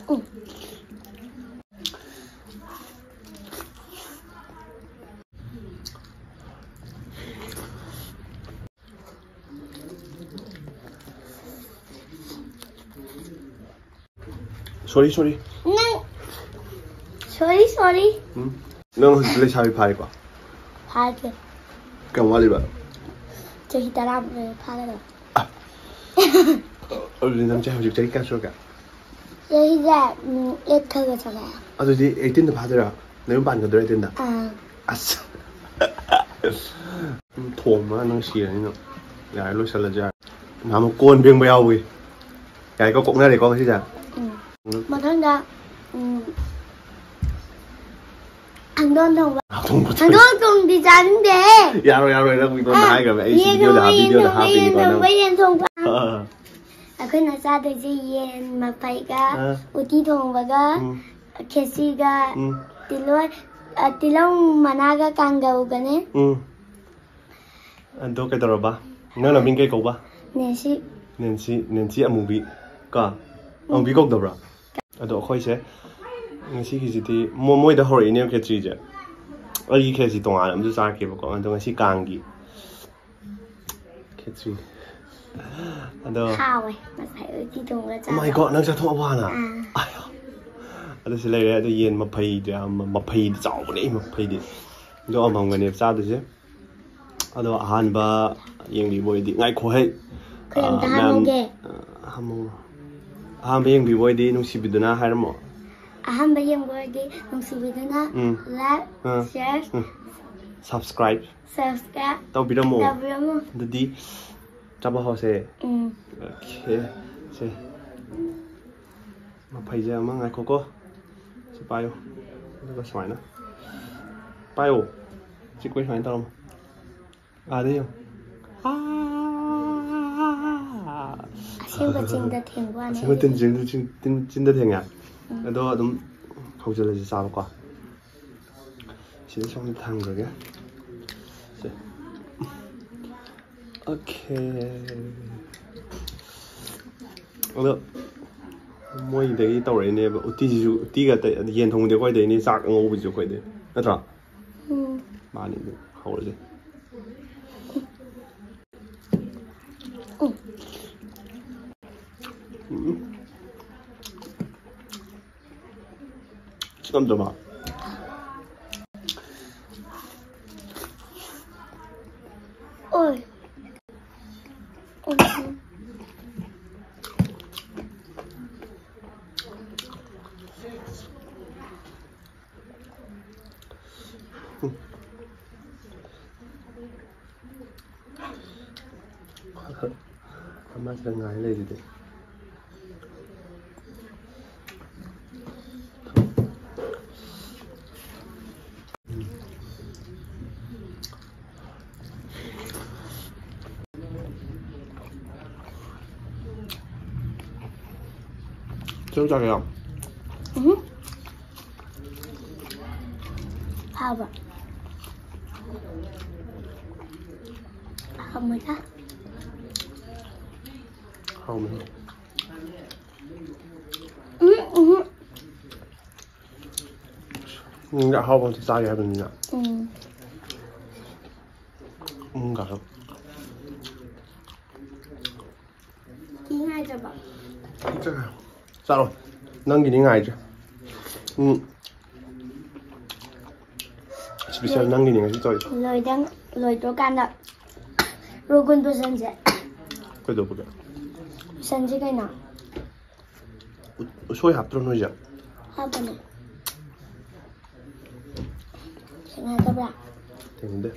sorry sorry sorry nang hujle sabi phai ko phai ke kam wali ba chahi tara phai da ori nang chahi hujik chahi ka so ka chahi da 8 ka chaga adu di 18 da phadra nang ban ga dre 18 da as thom ma nang si ni no ya lo sala ja nam kon beng ba yaw wi cái có cũng này để con cái gì à mà thằng đó anh đón cùng đi chắn thế dạ rồi đó mình còn hai cái vậy video đã happy còn bây giờ thông qua khi nào ra thì gì mà phải cả uti thông và cả kesi cả tilong mana cả càng gầu cái này anh tôi cái đó ba nó là mình cái cậu ba Nancy amubi ka amubi kok dabra ado khoi se ngasi ki jiti moi da hori ne ke chi je ali ke si tonga am ju sa ke ko ando ngasi kang gi ke chi ado how mà phải uti thông và oh my god nang sa tho wa na ai ado se le ado yen ma phai de ma phai chao ne ma phai de do am hong ne sa de je ado han ba yeng bi boy di ngai kho hai ahambe yang biboy di nung sibiduna harmo ahambe yang biboy di nung sibiduna like share subscribe tau biramo dadi chaba ho se okay se ma phaija ma ngai koko se payo ko swai na payo chi koi swai tao à đây Xin được thiền qua này. Xin được thiền à? Đó đúng không chờ là gì sao qua. Xin xong cái thằng rồi kìa. Ok. Được. Mỗi đấy tàu này nè, tí cái yên thông đấy quay đấy nè, sạc ngô bị chụp quay đấy, được chưa? Ba này hậu rồi. Chậm rồi mà. Ôi. Amma sẽ ngái lên gì đấy. 새우장이야. 봐봐. 뭐다? 하우면. Dạ không thì sao vậy mình nhỉ? Cả không. Đi ngay rồi bảo. Chắc là sao rồi? Nâng gì đi ngay chứ? Special nâng gì ngay chứ tôi. Lời tôi can đó. Rồi con tôi sân sẽ. Cái đồ bự. Sân sẽ cái nào? 소위 앞으로 놓이자. 하번에. 생각해봐. 되는데.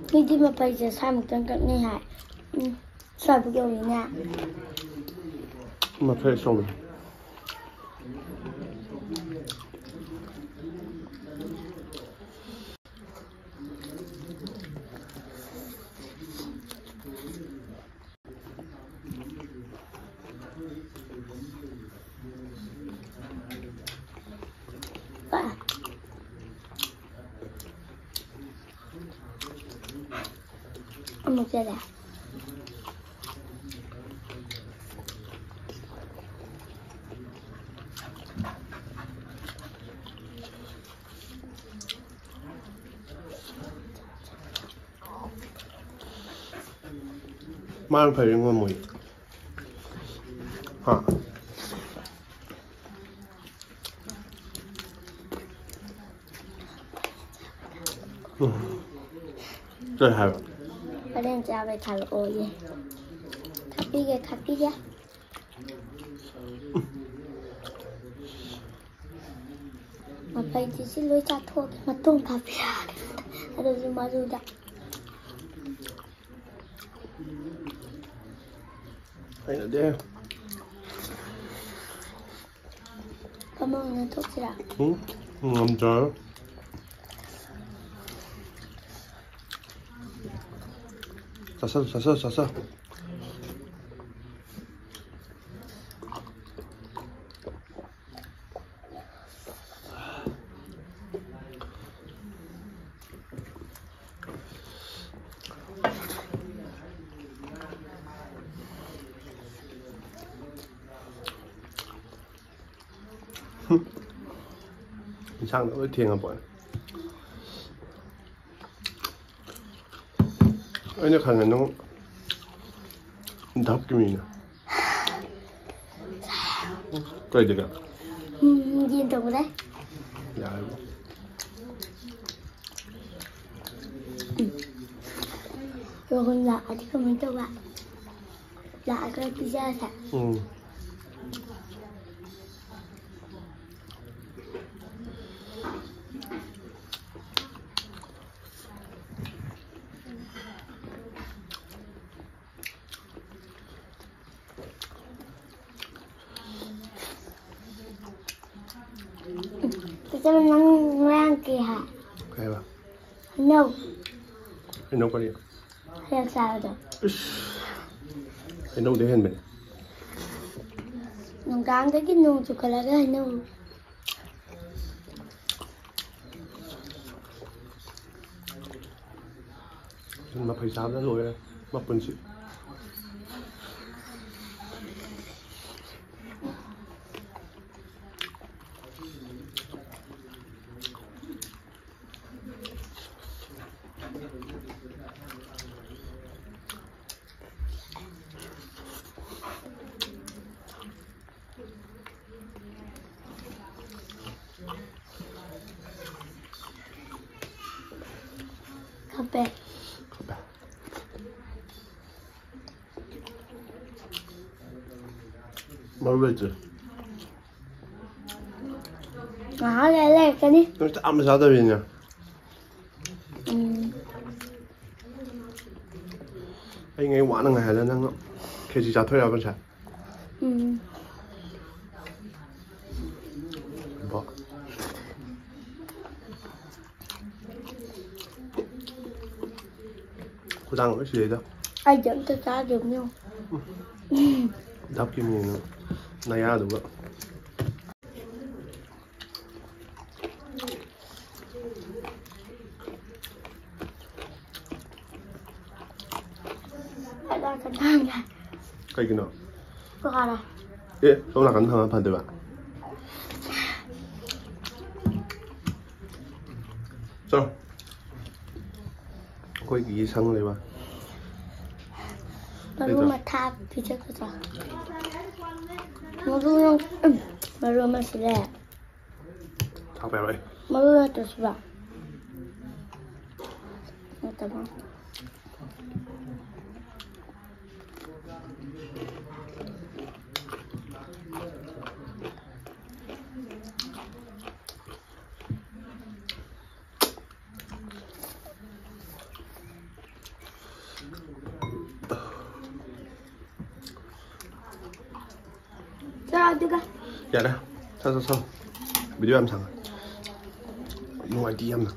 Khi đi mà phải giờ sai một cân cận như hải. Xoài với kiểu gì nha. Mà phải xong rồi. Một cái là Mang phải ngon mùi. Hả? Rất hay. Và đang chào về thằng ôi gì. Khắp đi ra. Mà phải chỉ xin lỗi cha thôi mà tôm cà phê ở đâu mà rồi đã. Hay là đeo. Cảm ơn anh thuốc gì ạ? Ngon trời. Sao. Sang nữa thiền à bọn. Anh nhớ khẳng nó đắp cái mình à. Quay được à? Điên tổng đấy. Dạ. Rồi còn lạ thì không biết đâu bạn. Lạ cái pizza hả? Cho mình ngang kìa hả? Hay ba. Nâu. Hay nấu cái gì? Hay sao rồi? Hay nấu để hen mình. Nông cán cái nông chụp cái là cái nâu. Mà phải sao đó rồi mà bận sự. Cà phê. Mà bây giờ Nó lên cái đi. nó ăn sao đây nhỉ? Anh ấy quán ngày là năng khi chỉ trả thuê nào con chả. Bỏ. Cô đang ở gì đó? Ai dẫn cho cha được nhau. Đắp cái miệng này à đúng không? Ada cái thang này. Cái gì nữa? Có à? 예, 너랑 안 하면 반대 봐. 자, 거기 이상을 해봐. Mà luôn mà tha thì chắc là mà luôn mà sẽ đẹp. 다 빼봐. Mà luôn là tốt quá. Nó tao không. Sao được à? Dạ đó, sao. Video em thằng. Ngoài đi em nè.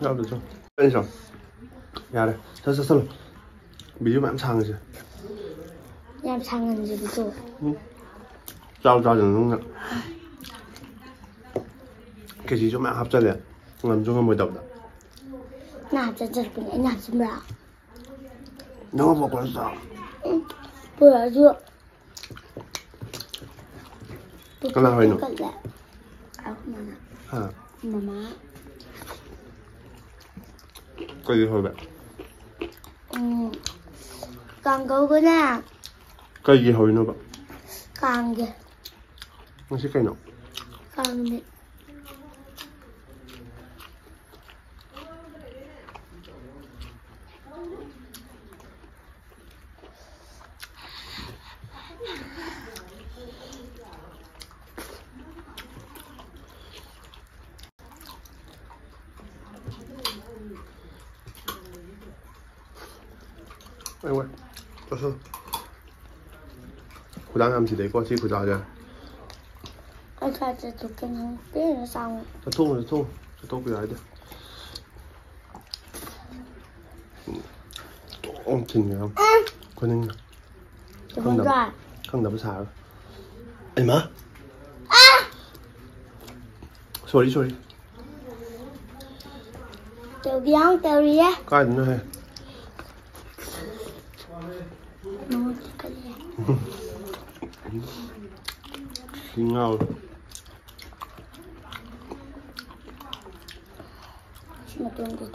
Nào được chưa? Bên sao? Dạ đây, sao. Video em thằng gì? Em sang ăn gì vậy? Rau đừng không ạ. Cái gì cho mẹ hấp dẫn liền, làm cho mùi độc đó. Nạp cho giật cái nạp xem nào. Nó vào quán sao? 不然就干嘛会呢？啊，妈妈。cái gì thôi bạn? Còn câu cái nào? Cái gì thôi nữa bạn? Còn kìa. Nó sẽ cây nào? Còn này. Ê quay, cho sơ. Cô đang làm gì đấy qua chi cô giáo chưa? Anh khai cho tụi cái nó biết nó xong. Cho thun, cho tốt cái đấy đi. Ông thình không? Cô ninh nào? Không đập xả đâu. Ê má. Sorry. Tụi béo tụi đi á. Có ai nữa hay? Ngon. Mà tôi được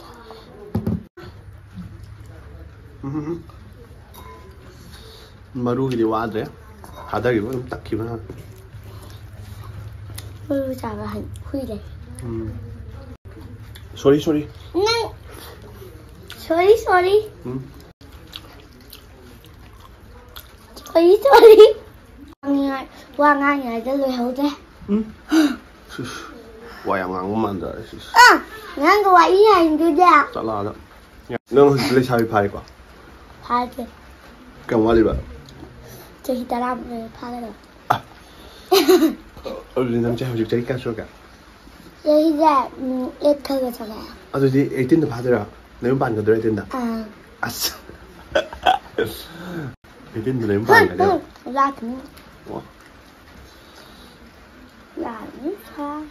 Maru cái điều gì hả đây cũng tắc kiểu nào Maru chả là hành khuy đấy sorry nè sorry sorry qua ngay ngày tới lười hậu thế Wah yang ngang man dah. Ngang cái quậy này cứ ra. Tak lah dah. Nang boleh cari pai kau. Pai ke? Kamu wali bah. Jadi dalam pai dah. Oleh nang cari cari kan suka. Jadi ra ít khơi cái sao vậy? Aduh di 18 dah pada dah. Nang ban kau dah 18 dah. As. 18 dah nang ban kau dah. Ra cũng. Wah. Ra cũng ha.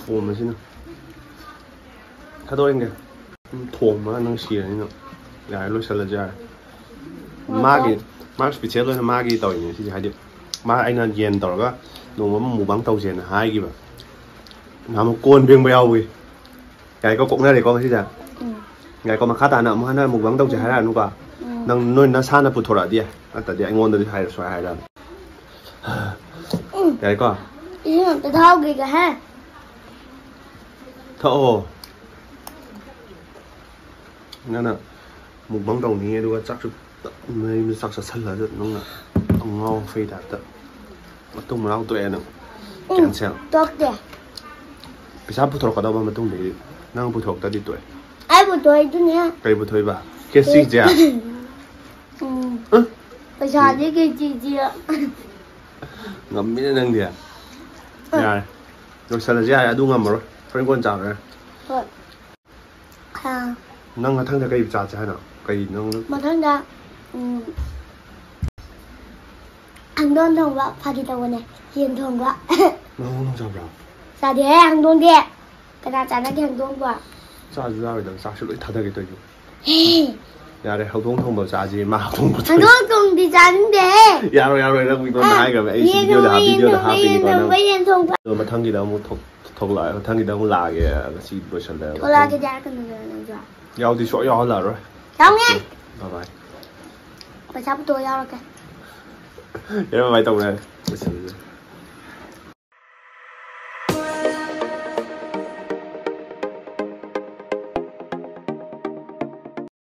Thùng mà xin Khá tốt anh kìa Thùng mà năng xìa như nào Gái lôi sơ là ra Mark special lôi Mark ghi tàu nhỉ Thì hay đi Mark anh là dền tàu đó Nông mà mù bắn tàu dền là hai kì bà Nó một côn riêng bèo kì Gái có cũng ra để con cái gì ra Gái có mà khá tàn nặng mà mù bắn tàu dền hai là đúng không Nông nôi nó xa nó phụ thuộc ra đi Tại đi anh ngon được hai là xoay hai ra Gái có Ý là tôi thao kì cả ha Thợ Nên là một bóng đầu này đua chắc mình sắc sẵn là rất nóng là ông ngao phê đạt tận mà tung mà tuổi nữa chẳng sao tốt kìa vì sao phụ thuộc ở đâu mà tung để năng phụ thuộc ta đi tuổi ai phụ thuộc chứ nhá cây phụ thuộc bà cái gì chứ bây giờ đi cái gì ngắm miếng năng gì à rồi sao là gì à đúng ngắm rồi phải quan trọng rồi năng là thằng ta cây trả hay nào cây năng mà thằng ta hàng đôn thùng vợ phải đi tàu này hiền thùng vợ năng sao rồi sao thế hàng đôn kia cái nào trả nó cái hàng đôn vợ sao rồi đừng sao sự thật cái tôi nhà đây hậu thùng bảo trả gì mà hậu thùng hàng đôn cùng thì trả thế nhà rồi đang bị con hai cái vậy video là happy còn đâu rồi mà thằng gì đâu một thuộc lại thằng gì đâu cũng là cái gì bữa sau này thuộc lại cái giá cái này rồi giao thì số giao là rồi không nhé bye bye phải sắp tôi giao rồi kìa vậy mà mày tàu này